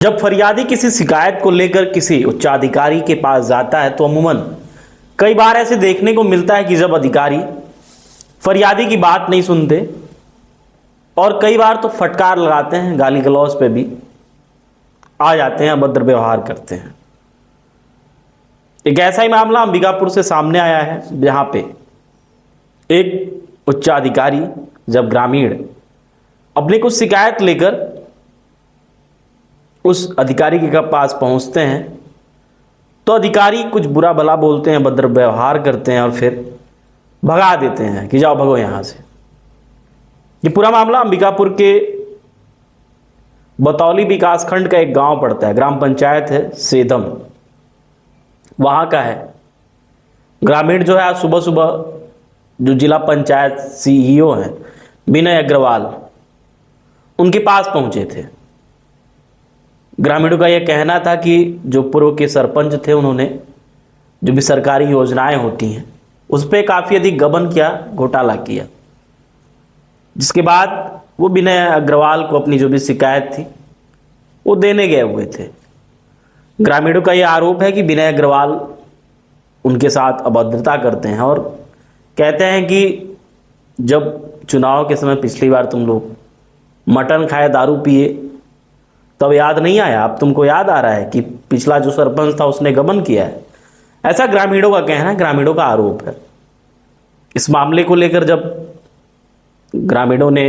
जब फरियादी किसी शिकायत को लेकर किसी उच्चाधिकारी के पास जाता है तो अमूमन कई बार ऐसे देखने को मिलता है कि जब अधिकारी फरियादी की बात नहीं सुनते और कई बार तो फटकार लगाते हैं, गाली गलौज पे भी आ जाते हैं, अभद्र व्यवहार करते हैं। एक ऐसा ही मामला अंबिकापुर से सामने आया है, जहां पे एक उच्चाधिकारी जब ग्रामीण अपनी कुछ शिकायत लेकर उस अधिकारी के पास पहुंचते हैं तो अधिकारी कुछ बुरा भला बोलते हैं, भद्र व्यवहार करते हैं और फिर भगा देते हैं कि जाओ भगो यहां से। ये पूरा मामला अंबिकापुर के बतौली विकासखंड का एक गांव पड़ता है, ग्राम पंचायत है सेदम, वहां का है। ग्रामीण जो है आज सुबह सुबह जो जिला पंचायत सीईओ हैं विनय अग्रवाल, उनके पास पहुंचे थे। ग्रामीणों का यह कहना था कि जो पूर्व के सरपंच थे उन्होंने जो भी सरकारी योजनाएं होती हैं उस पर काफ़ी अधिक गबन किया, घोटाला किया, जिसके बाद वो विनय अग्रवाल को अपनी जो भी शिकायत थी वो देने गए हुए थे। ग्रामीणों का यह आरोप है कि विनय अग्रवाल उनके साथ अभद्रता करते हैं और कहते हैं कि जब चुनाव के समय पिछली बार तुम लोग मटन खाए, दारू पिए, तब याद नहीं आया, अब तुमको याद आ रहा है कि पिछला जो सरपंच था उसने गबन किया है। ऐसा ग्रामीणों का कहना है, ग्रामीणों का आरोप है। इस मामले को लेकर जब ग्रामीणों ने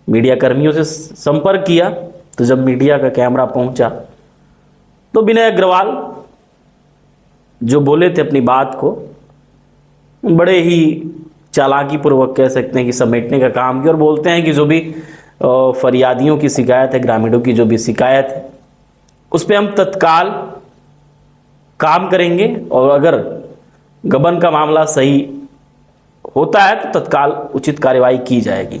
मीडिया कर्मियों से संपर्क किया तो जब मीडिया का कैमरा पहुंचा तो विनय अग्रवाल जो बोले थे अपनी बात को बड़े ही चालाकी पूर्वक कह सकते हैं कि समेटने का काम किया और बोलते हैं कि जो भी फरियादियों की शिकायत है, ग्रामीणों की जो भी शिकायत है उस पर हम तत्काल काम करेंगे और अगर गबन का मामला सही होता है तो तत्काल उचित कार्रवाई की जाएगी।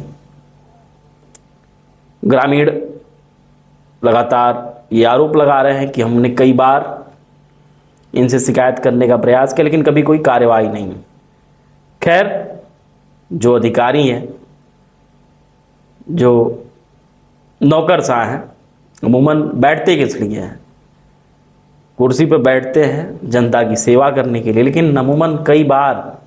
ग्रामीण लगातार ये आरोप लगा रहे हैं कि हमने कई बार इनसे शिकायत करने का प्रयास किया लेकिन कभी कोई कार्रवाई नहीं। खैर, जो अधिकारी हैं, जो नौकरशाह हैं, अमूमन बैठते किस लिए हैं? कुर्सी पर बैठते हैं जनता की सेवा करने के लिए, लेकिन अमूमन कई बार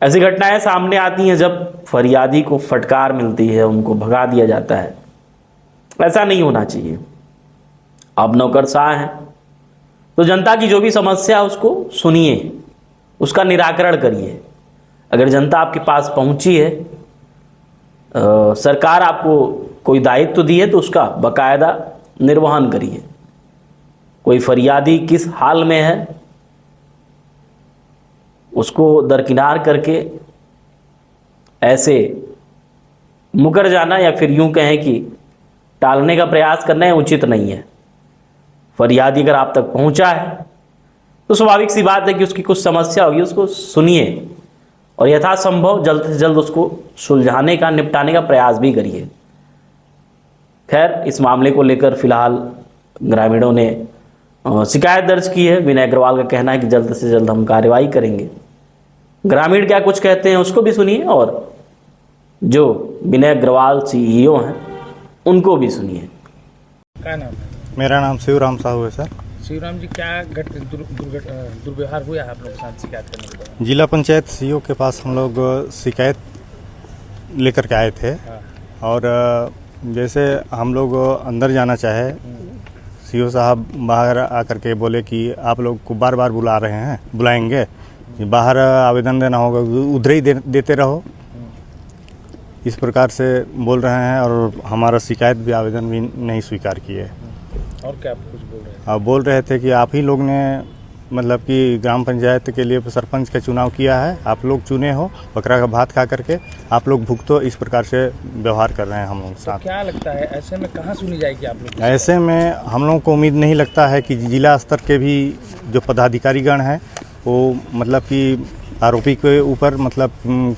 ऐसी घटनाएं सामने आती हैं जब फरियादी को फटकार मिलती है, उनको भगा दिया जाता है। ऐसा नहीं होना चाहिए। आप नौकरशाह हैं तो जनता की जो भी समस्या है उसको सुनिए, उसका निराकरण करिए। अगर जनता आपके पास पहुंची है, सरकार आपको कोई दायित्व दी है तो उसका बकायदा निर्वहन करिए। कोई फरियादी किस हाल में है उसको दरकिनार करके ऐसे मुकर जाना या फिर यूं कहें कि टालने का प्रयास करना उचित नहीं है। फरियादी अगर आप तक पहुंचा है तो स्वाभाविक सी बात है कि उसकी कुछ समस्या होगी, उसको सुनिए और यथासंभव जल्द से जल्द उसको सुलझाने का, निपटाने का प्रयास भी करिए। खैर, इस मामले को लेकर फिलहाल ग्रामीणों ने शिकायत दर्ज की है। विनय अग्रवाल का कहना है कि जल्द से जल्द हम कार्रवाई करेंगे। ग्रामीण क्या कुछ कहते हैं उसको भी सुनिए और जो विनय अग्रवाल सीईओ हैं उनको भी सुनिए। क्या नाम है? मेरा नाम शिवराम साहू है सर। शिवराम जी, क्या दुर्व्यवहार हुआ है आप लोग के साथ शिकायत करने के बाद? जिला पंचायत सीईओ के पास हम लोग शिकायत लेकर के आए थे। हाँ। और जैसे हम लोग अंदर जाना चाहे, सीईओ साहब बाहर आकर के बोले कि आप लोग को बार बार बुलाएंगे, बाहर आवेदन देना होगा, उधर ही देते रहो, इस प्रकार से बोल रहे हैं। और हमारा शिकायत भी, आवेदन भी नहीं स्वीकार किए। और क्या आप कुछ बोल रहे हैं? आप बोल रहे थे कि आप ही लोग ने मतलब कि ग्राम पंचायत के लिए सरपंच का चुनाव किया है, आप लोग चुने हो, बकरा का भात खा करके आप लोग भुगतो, इस प्रकार से व्यवहार कर रहे हैं हम लोग के साथ। तो क्या लगता है ऐसे में कहाँ सुनी जाएगी आप लोग? ऐसे में हम लोगों को उम्मीद नहीं लगता है कि जिला स्तर के भी जो पदाधिकारीगण हैं वो मतलब कि आरोपी के ऊपर मतलब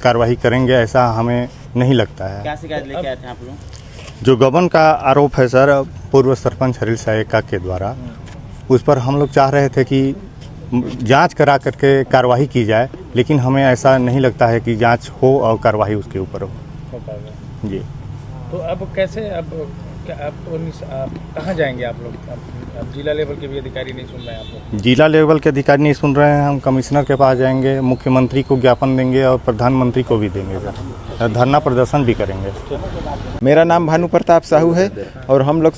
कार्रवाई करेंगे, ऐसा हमें नहीं लगता है। क्या शिकायत लेके आए थे आप लोग? जो गबन का आरोप है सर पूर्व सरपंच हरील सायका के द्वारा, उस पर हम लोग चाह रहे थे कि जांच करा करके कार्रवाई की जाए, लेकिन हमें ऐसा नहीं लगता है कि जांच हो और कार्रवाई उसके ऊपर हो। जी। तो अब कैसे, अब क्या आप कहाँ जाएंगे आप लोग? अब जिला लेवल के भी अधिकारी नहीं सुन रहे हैं आप लोग? जिला लेवल के अधिकारी नहीं सुन रहे हैं, हम कमिश्नर के पास जाएंगे, मुख्यमंत्री को ज्ञापन देंगे और प्रधानमंत्री को भी देंगे, धरना प्रदर्शन भी करेंगे। मेरा नाम भानु प्रताप साहू है और हम लोग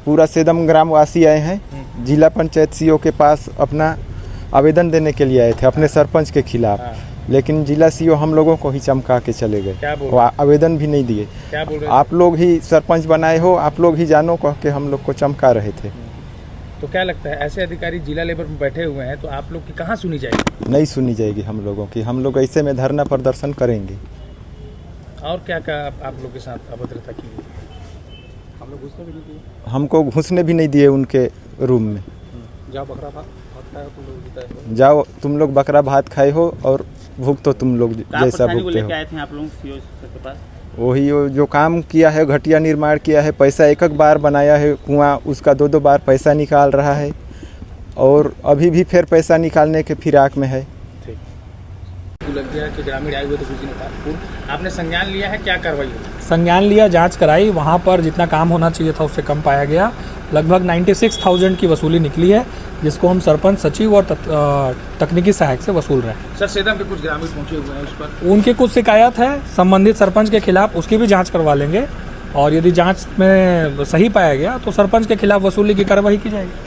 पूरा सेदम ग्राम वासी आए हैं। जिला पंचायत सीओ के पास अपना आवेदन देने के लिए आए थे अपने सरपंच के खिलाफ, लेकिन जिला सीओ हम लोगों को ही चमका के चले गए। क्या बोल वो आवेदन भी नहीं दिए। क्या बोल रहे आप लोग ही सरपंच बनाए हो, आप लोग ही जानो कह के हम लोग को चमका रहे थे। तो क्या लगता है ऐसे अधिकारी जिला लेवल पर बैठे हुए हैं तो आप लोग की कहाँ सुनी जाएगी? नहीं सुनी जाएगी हम लोगों की। हम लोग ऐसे में धरना प्रदर्शन करेंगे। और क्या क्या आप लोग के साथ अभद्रता की गई? हम लोग घुसने भी नहीं दिए। हमको घुसने भी नहीं दिए उनके रूम में। जाओ बकरा भात खाओ, तुम लोग जीता है। जाओ तुम लोग बकरा भात खाए हो और भूख तो तुम लोग जैसा भूखते हो। आए थे आप लोग सीओ के पास? वही जो काम किया है, घटिया निर्माण किया है, पैसा एक बार बनाया है कुआं, उसका दो बार पैसा निकाल रहा है और अभी भी फिर पैसा निकालने के फिराक में है। लग गया कि ग्रामीण आए हुए थे कुछ दिन पूर्व, आपने संज्ञान लिया है, क्या कार्रवाई हुई? संज्ञान लिया, जांच कराई, वहाँ पर जितना काम होना चाहिए था उससे कम पाया गया। लगभग 96,000 की वसूली निकली है, जिसको हम सरपंच सचिव और तकनीकी सहायक से वसूल रहे हैं। सर सेदम के कुछ ग्रामीण पहुंचे हुए हैं उस पर? उनकी कुछ शिकायत है संबंधित सरपंच के खिलाफ, उसकी भी जांच करवा लेंगे और यदि जांच में सही पाया गया तो सरपंच के खिलाफ वसूली की कार्रवाई की जाएगी।